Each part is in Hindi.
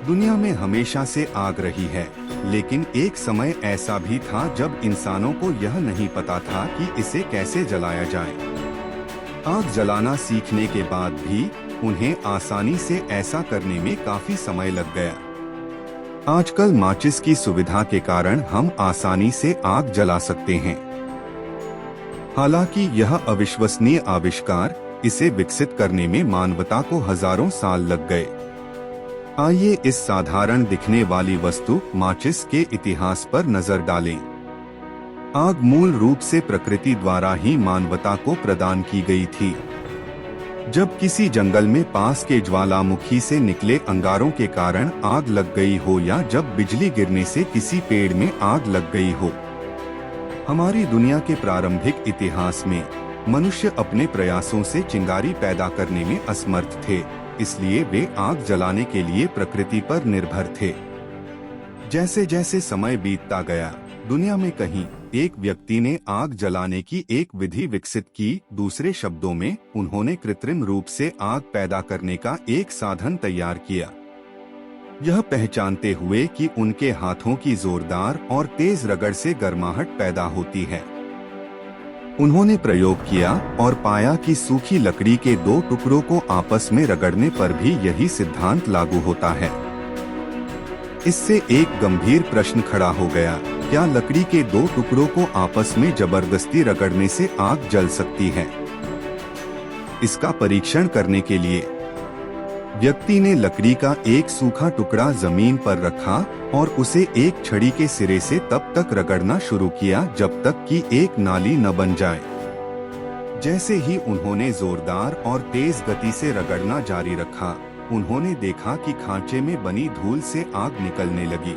दुनिया में हमेशा से आग रही है, लेकिन एक समय ऐसा भी था जब इंसानों को यह नहीं पता था कि इसे कैसे जलाया जाए। आग जलाना सीखने के बाद भी उन्हें आसानी से ऐसा करने में काफी समय लग गया। आजकल माचिस की सुविधा के कारण हम आसानी से आग जला सकते हैं। हालांकि यह अविश्वसनीय आविष्कार, इसे विकसित करने में मानवता को हजारों साल लग गए। आइए इस साधारण दिखने वाली वस्तु माचिस के इतिहास पर नजर डालें। आग मूल रूप से प्रकृति द्वारा ही मानवता को प्रदान की गई थी। जब किसी जंगल में पास के ज्वालामुखी से निकले अंगारों के कारण आग लग गई हो, या जब बिजली गिरने से किसी पेड़ में आग लग गई हो। हमारी दुनिया के प्रारंभिक इतिहास में मनुष्य अपने प्रयासों से चिंगारी पैदा करने में असमर्थ थे, इसलिए वे आग जलाने के लिए प्रकृति पर निर्भर थे। जैसे जैसे समय बीतता गया, दुनिया में कहीं एक व्यक्ति ने आग जलाने की एक विधि विकसित की। दूसरे शब्दों में, उन्होंने कृत्रिम रूप से आग पैदा करने का एक साधन तैयार किया। यह पहचानते हुए कि उनके हाथों की जोरदार और तेज रगड़ से गर्माहट पैदा होती है, उन्होंने प्रयोग किया और पाया कि सूखी लकड़ी के दो टुकड़ों को आपस में रगड़ने पर भी यही सिद्धांत लागू होता है। इससे एक गंभीर प्रश्न खड़ा हो गया, क्या लकड़ी के दो टुकड़ों को आपस में जबरदस्ती रगड़ने से आग जल सकती है? इसका परीक्षण करने के लिए व्यक्ति ने लकड़ी का एक सूखा टुकड़ा जमीन पर रखा और उसे एक छड़ी के सिरे से तब तक रगड़ना शुरू किया जब तक कि एक नाली न बन जाए। जैसे ही उन्होंने जोरदार और तेज गति से रगड़ना जारी रखा, उन्होंने देखा कि खांचे में बनी धूल से आग निकलने लगी।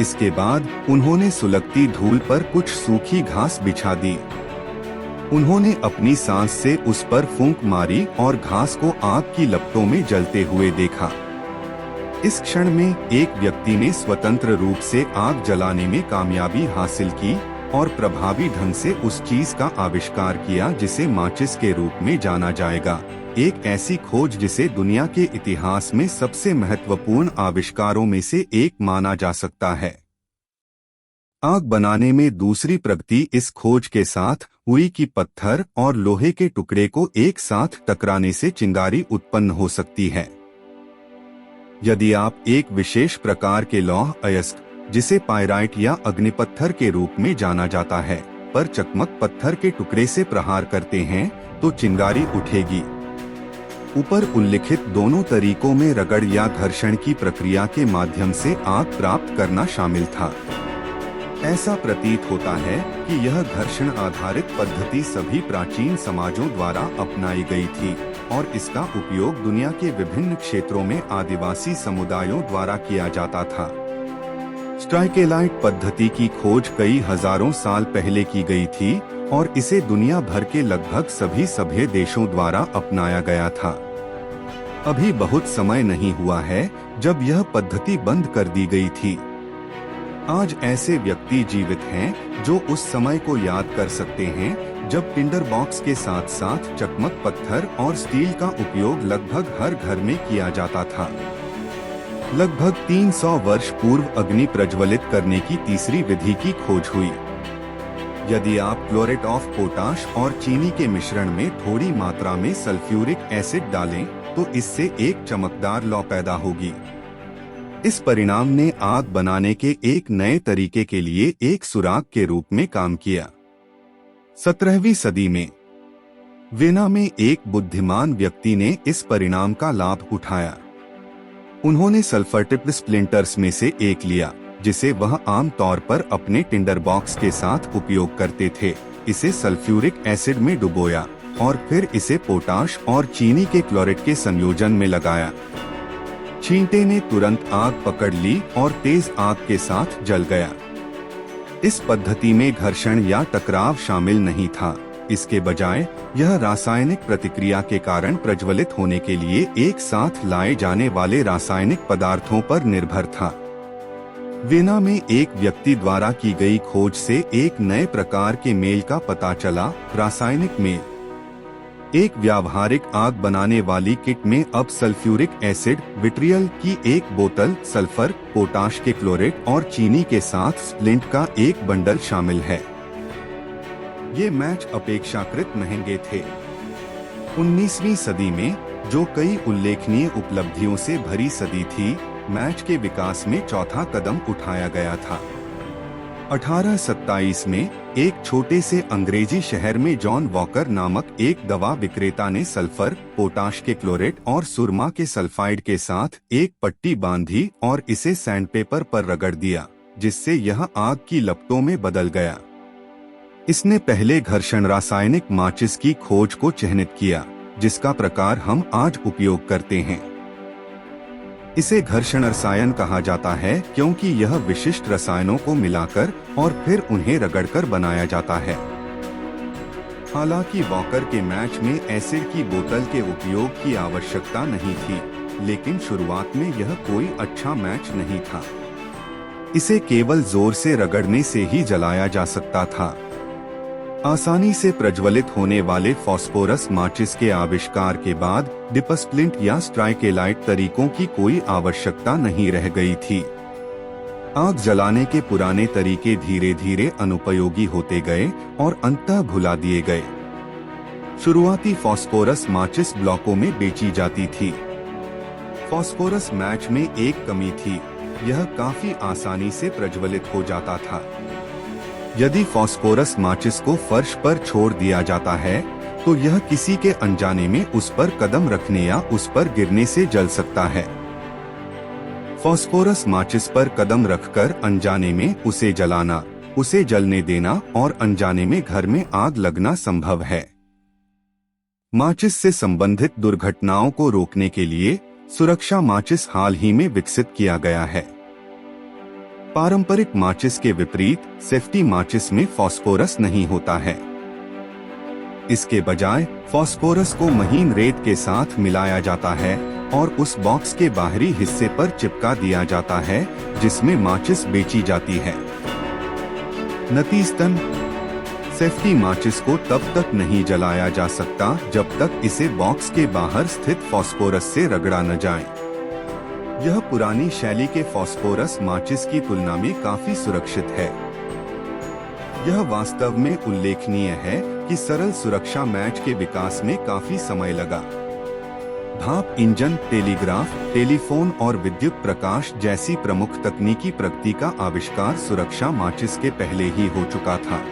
इसके बाद उन्होंने सुलगती धूल पर कुछ सूखी घास बिछा दी। उन्होंने अपनी सांस से उस पर फूंक मारी और घास को आग की लपटों में जलते हुए देखा। इस क्षण में एक व्यक्ति ने स्वतंत्र रूप से आग जलाने में कामयाबी हासिल की और प्रभावी ढंग से उस चीज का आविष्कार किया जिसे माचिस के रूप में जाना जाएगा। एक ऐसी खोज जिसे दुनिया के इतिहास में सबसे महत्वपूर्ण आविष्कारों में से एक माना जा सकता है। आग बनाने में दूसरी प्रगति इस खोज के साथ हुई कि पत्थर और लोहे के टुकड़े को एक साथ टकराने से चिंगारी उत्पन्न हो सकती है। यदि आप एक विशेष प्रकार के लौह अयस्क, जिसे पाइराइट या अग्निपत्थर के रूप में जाना जाता है, पर चकमक पत्थर के टुकड़े से प्रहार करते हैं तो चिंगारी उठेगी। ऊपर उल्लिखित दोनों तरीकों में रगड़ या घर्षण की प्रक्रिया के माध्यम से आग प्राप्त करना शामिल था। ऐसा प्रतीत होता है कि यह घर्षण आधारित पद्धति सभी प्राचीन समाजों द्वारा अपनाई गई थी और इसका उपयोग दुनिया के विभिन्न क्षेत्रों में आदिवासी समुदायों द्वारा किया जाता था। स्ट्राइकेलाइट पद्धति की खोज कई हजारों साल पहले की गई थी और इसे दुनिया भर के लगभग सभी सभ्य देशों द्वारा अपनाया गया था। अभी बहुत समय नहीं हुआ है जब यह पद्धति बंद कर दी गई थी। आज ऐसे व्यक्ति जीवित हैं जो उस समय को याद कर सकते हैं जब टिंडर बॉक्स के साथ साथ चकमक पत्थर और स्टील का उपयोग लगभग हर घर में किया जाता था। लगभग 300 वर्ष पूर्व अग्नि प्रज्वलित करने की तीसरी विधि की खोज हुई। यदि आप क्लोरेट ऑफ पोटाश और चीनी के मिश्रण में थोड़ी मात्रा में सल्फ्यूरिक एसिड डालें तो इससे एक चमकदार लौ पैदा होगी। इस परिणाम ने आग बनाने के एक नए तरीके के लिए एक सुराग के रूप में काम किया। 17वीं सदी में वीना में एक बुद्धिमान व्यक्ति ने इस परिणाम का लाभ उठाया। उन्होंने सल्फर टिप्ड स्प्लिंटर्स में से एक लिया, जिसे वह आम तौर पर अपने टिंडर बॉक्स के साथ उपयोग करते थे। इसे सल्फ्यूरिक एसिड में डुबोया और फिर इसे पोटाश और चीनी के क्लोरेट के संयोजन में लगाया। छींटे ने तुरंत आग पकड़ ली और तेज आग के साथ जल गया। इस पद्धति में घर्षण या टकराव शामिल नहीं था। इसके बजाय यह रासायनिक प्रतिक्रिया के कारण प्रज्वलित होने के लिए एक साथ लाए जाने वाले रासायनिक पदार्थों पर निर्भर था। वीना में एक व्यक्ति द्वारा की गई खोज से एक नए प्रकार के मेल का पता चला, रासायनिक मेल। एक व्यावहारिक आग बनाने वाली किट में अब सल्फ्यूरिक एसिड, विट्रियल की एक बोतल, सल्फर, पोटाश के क्लोरेट और चीनी के साथ स्प्लिंट का एक बंडल शामिल है। ये मैच अपेक्षाकृत महंगे थे। 19वीं सदी में, जो कई उल्लेखनीय उपलब्धियों से भरी सदी थी, मैच के विकास में चौथा कदम उठाया गया था। 1827 में एक छोटे से अंग्रेजी शहर में जॉन वॉकर नामक एक दवा विक्रेता ने सल्फर, पोटाश के क्लोरेट और सुरमा के सल्फाइड के साथ एक पट्टी बांधी और इसे सैंडपेपर पर रगड़ दिया, जिससे यह आग की लपटों में बदल गया। इसने पहले घर्षण रासायनिक माचिस की खोज को चिह्नित किया, जिसका प्रकार हम आज उपयोग करते हैं। इसे घर्षण रसायन कहा जाता है क्योंकि यह विशिष्ट रसायनों को मिलाकर और फिर उन्हें रगड़कर बनाया जाता है। हालांकि वॉकर के मैच में एसिड की बोतल के उपयोग की आवश्यकता नहीं थी, लेकिन शुरुआत में यह कोई अच्छा मैच नहीं था। इसे केवल जोर से रगड़ने से ही जलाया जा सकता था। आसानी से प्रज्वलित होने वाले फास्फोरस माचिस के आविष्कार के बाद डिपस्प्लिंट या स्ट्राइकेलाइट तरीकों की कोई आवश्यकता नहीं रह गई थी। आग जलाने के पुराने तरीके धीरे धीरे अनुपयोगी होते गए और अंततः भुला दिए गए। शुरुआती फास्फोरस माचिस ब्लॉकों में बेची जाती थी। फास्फोरस मैच में एक कमी थी, यह काफी आसानी से प्रज्वलित हो जाता था। यदि फास्फोरस माचिस को फर्श पर छोड़ दिया जाता है, तो यह किसी के अनजाने में उस पर कदम रखने या उस पर गिरने से जल सकता है। फास्फोरस माचिस पर कदम रखकर अनजाने में उसे जलाना, उसे जलने देना और अनजाने में घर में आग लगना संभव है। माचिस से संबंधित दुर्घटनाओं को रोकने के लिए सुरक्षा माचिस हाल ही में विकसित किया गया है। पारंपरिक माचिस के विपरीत सेफ्टी माचिस में फास्फोरस नहीं होता है। इसके बजाय फास्फोरस को महीन रेत के साथ मिलाया जाता है और उस बॉक्स के बाहरी हिस्से पर चिपका दिया जाता है जिसमें माचिस बेची जाती है। नतीजतन सेफ्टी माचिस को तब तक नहीं जलाया जा सकता जब तक इसे बॉक्स के बाहर स्थित फास्फोरस से रगड़ा न जाए। यह पुरानी शैली के फास्फोरस माचिस की तुलना में काफी सुरक्षित है। यह वास्तव में उल्लेखनीय है कि सरल सुरक्षा मैच के विकास में काफी समय लगा। भाप इंजन, टेलीग्राफ, टेलीफोन और विद्युत प्रकाश जैसी प्रमुख तकनीकी प्रगति का आविष्कार सुरक्षा माचिस के पहले ही हो चुका था।